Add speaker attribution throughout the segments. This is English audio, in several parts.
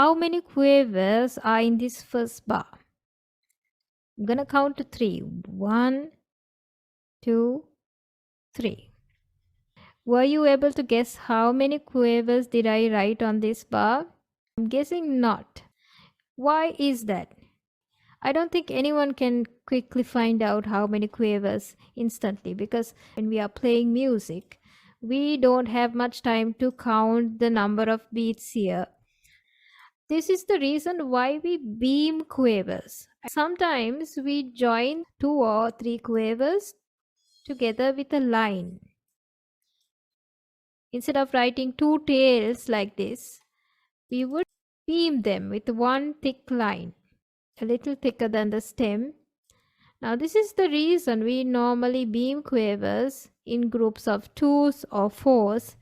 Speaker 1: How many quavers are in this first bar? I'm gonna count to 3. 1, 2, 3. Were you able to guess how many quavers did I write on this bar? I'm guessing not. Why is that? I don't think anyone can quickly find out how many quavers instantly, because when we are playing music, we don't have much time to count the number of beats here. This is the reason why we beam quavers. Sometimes we join 2 or 3 quavers together with a line. Instead of writing 2 tails like this, we would beam them with one thick line, a little thicker than the stem. Now this is the reason we normally beam quavers in groups of 2s or 4s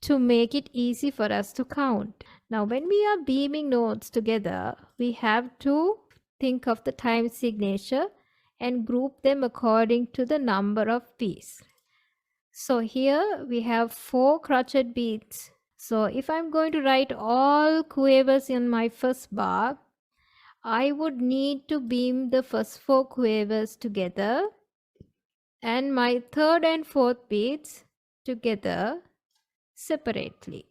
Speaker 1: to make it easy for us to count. Now when we are beaming notes together, we have to think of the time signature and group them according to the number of beats. So here we have 4 crotchet beats. So if I'm going to write all quavers in my first bar, I would need to beam the first 4 quavers together and my third and fourth beats together separately.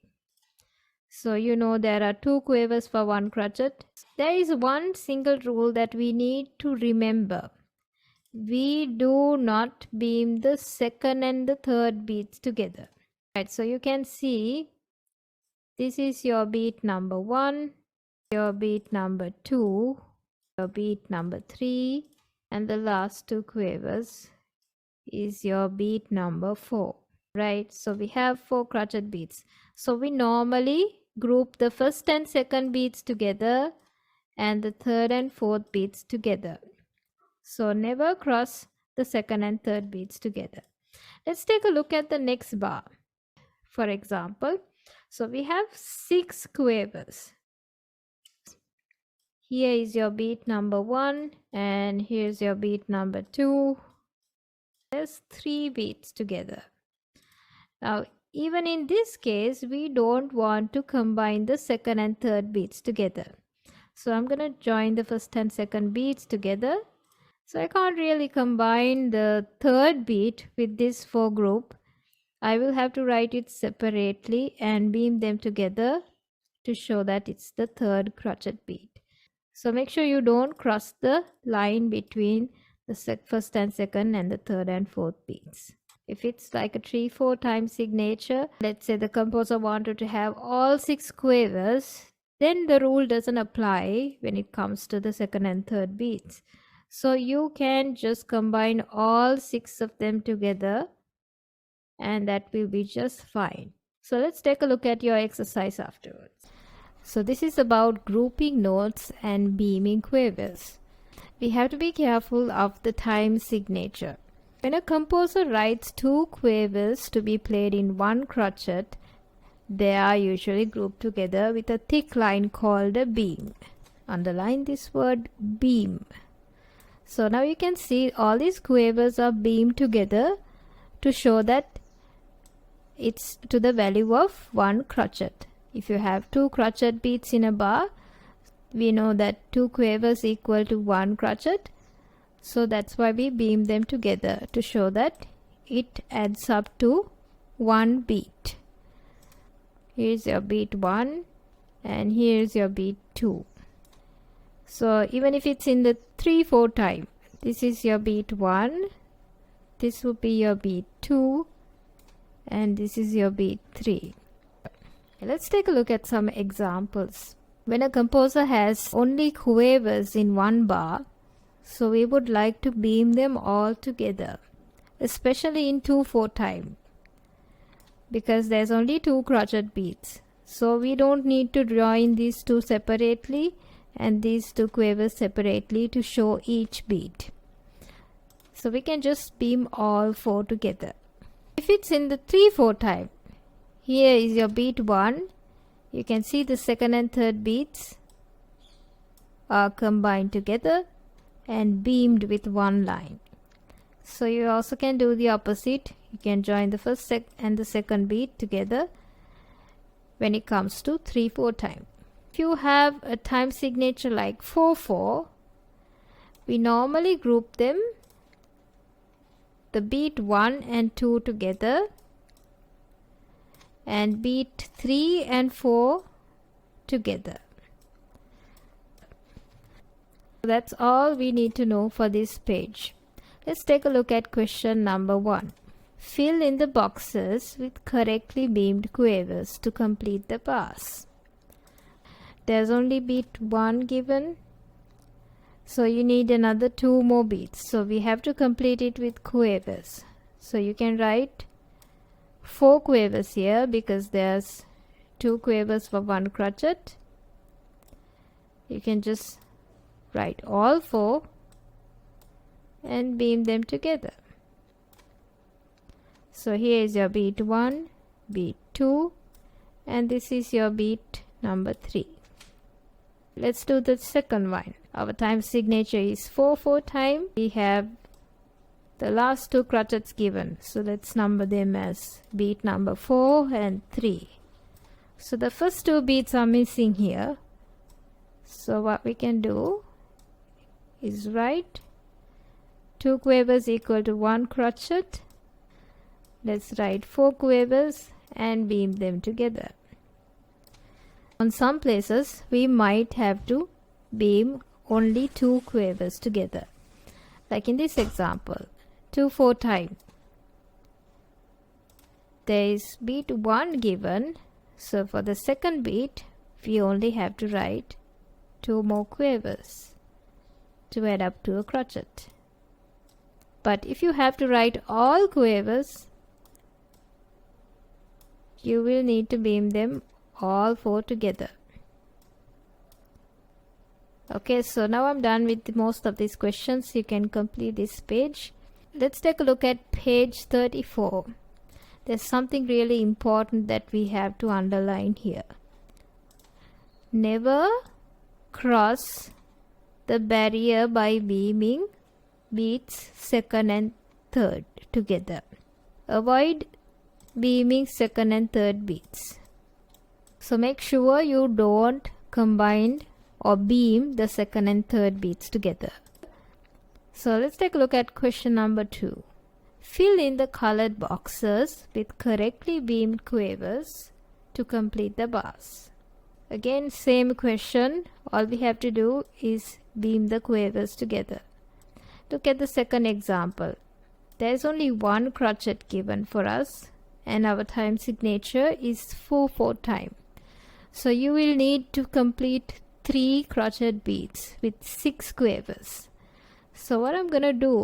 Speaker 1: So you know there are 2 quavers for 1 crotchet. There is one single rule that we need to remember. We do not beam the second and the third beats together. Right, so you can see this is your beat number 1, your beat number 2, your beat number 3, and the last 2 quavers is your beat number 4. Right, so we have 4 crotchet beats. So we normally group the first and second beats together and the third and fourth beats together. So never cross the second and third beats together. Let's take a look at the next bar. For example, so we have 6 quavers. Here is your beat number 1 and here's your beat number 2. There's 3 beats together. Now even in this case, we don't want to combine the second and third beats together. So I'm going to join the first and second beats together. So I can't really combine the third beat with this 4 group. I will have to write it separately and beam them together to show that it's the third crotchet beat. So make sure you don't cross the line between the first and second and the third and fourth beats. If it's like a 3/4 time signature, let's say the composer wanted to have all 6 quavers, then the rule doesn't apply when it comes to the second and third beats. So you can just combine all 6 of them together and that will be just fine. So let's take a look at your exercise afterwards. So this is about grouping notes and beaming quavers. We have to be careful of the time signature. When a composer writes 2 quavers to be played in 1 crotchet, they are usually grouped together with a thick line called a beam. Underline this word beam. So now you can see all these quavers are beamed together to show that it's to the value of 1 crotchet. If you have 2 crotchet beats in a bar, we know that 2 quavers equal to 1 crotchet. So that's why we beam them together to show that it adds up to 1 beat. Here's your beat 1 and here's your beat 2. So even if it's in the 3/4 time, this is your beat 1, this will be your beat 2, and this is your beat 3. Let's take a look at some examples. When a composer has only quavers in 1 bar, so we would like to beam them all together, especially in 2/4 time, because there's only 2 crotchet beats. So we don't need to join these 2 separately and these 2 quavers separately to show each beat. So we can just beam all 4 together. If it's in the 3/4 time, here is your beat 1. You can see the second and third beats are combined together and beamed with 1 line. So you also can do the opposite. You can join the first and the second beat together when it comes to 3/4 time. If you have a time signature like 4/4, we normally group them, the beat 1 and 2 together, and beat 3 and 4 together. That's all we need to know for this page. Let's take a look at question number 1. Fill in the boxes with correctly beamed quavers to complete the bars. There's only beat 1 given, so you need another 2 more beats. So we have to complete it with quavers. So you can write 4 quavers here because there's 2 quavers for 1 crotchet. You can just write all 4 and beam them together. So here is your beat 1, beat 2, and this is your beat number 3. Let's do the second one. Our time signature is 4/4 time. We have the last 2 crochets given, so let's number them as beat number 4 and 3. So the first 2 beats are missing here. So what we can do is write 2 quavers equal to 1 crochet. Let's write 4 quavers and beam them together. On some places we might have to beam only 2 quavers together, like in this example, 2/4 time. There is beat 1 given, so for the second beat we only have to write 2 more quavers to add up to a crochet. But if you have to write all quavers, you will need to beam them all 4 together. Okay, so now I'm done with most of these questions. You can complete this page. Let's take a look at page 34. There's something really important that we have to underline here. Never cross the barrier by beaming beats 2nd and 3rd together. Avoid beaming 2nd and 3rd beats. So make sure you don't combine or beam the 2nd and 3rd beats together. So let's take a look at question number 2. Fill in the colored boxes with correctly beamed quavers to complete the bars. Again, same question. All we have to do is beam the quavers together. Look at the second example. There is only 1 crochet given for us, and our time signature is 4/4 time. So you will need to complete 3 crochet beads with 6 quavers. So what I'm gonna do,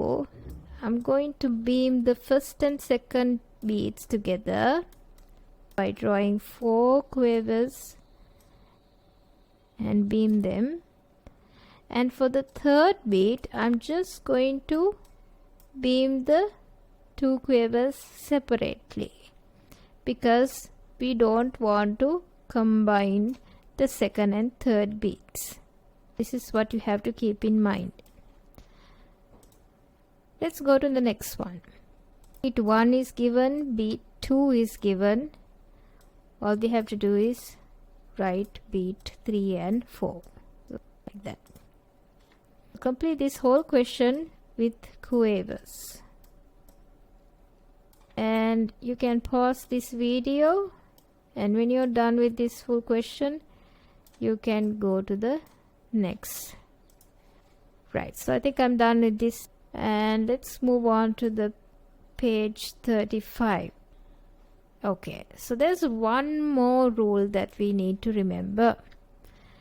Speaker 1: I'm going to beam the first and second beads together by drawing 4 quavers and beam them. And for the third bead, I'm just going to beam the 2 quavers separately because we don't want to combine the second and third beats. This is what you have to keep in mind. Let's go to the next one. Beat 1 is given, beat 2 is given. All we have to do is write beat 3 and 4 like that. Complete this whole question with quavers. And you can pause this video, and when you're done with this full question, you can go to the next. Right, so I think I'm done with this, and let's move on to the page 35. Okay, so there's one more rule that we need to remember.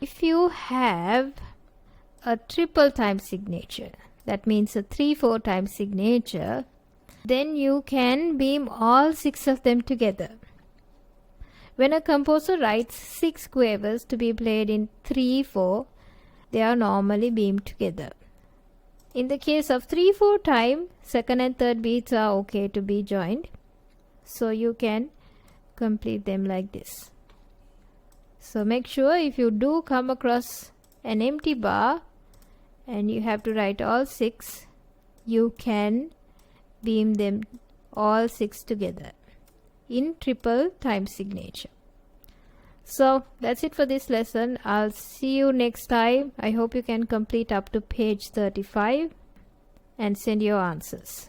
Speaker 1: If you have a triple time signature, that means a 3/4 time signature, then you can beam all 6 of them together. When a composer writes 6 quavers to be played in 3/4, they are normally beamed together. In the case of 3/4 time, second and third beats are okay to be joined, so you can complete them like this. So make sure if you do come across an empty bar and you have to write all 6, you can beam them all 6 together in triple time signature. So that's it for this lesson. I'll see you next time. I hope you can complete up to page 35 and send your answers.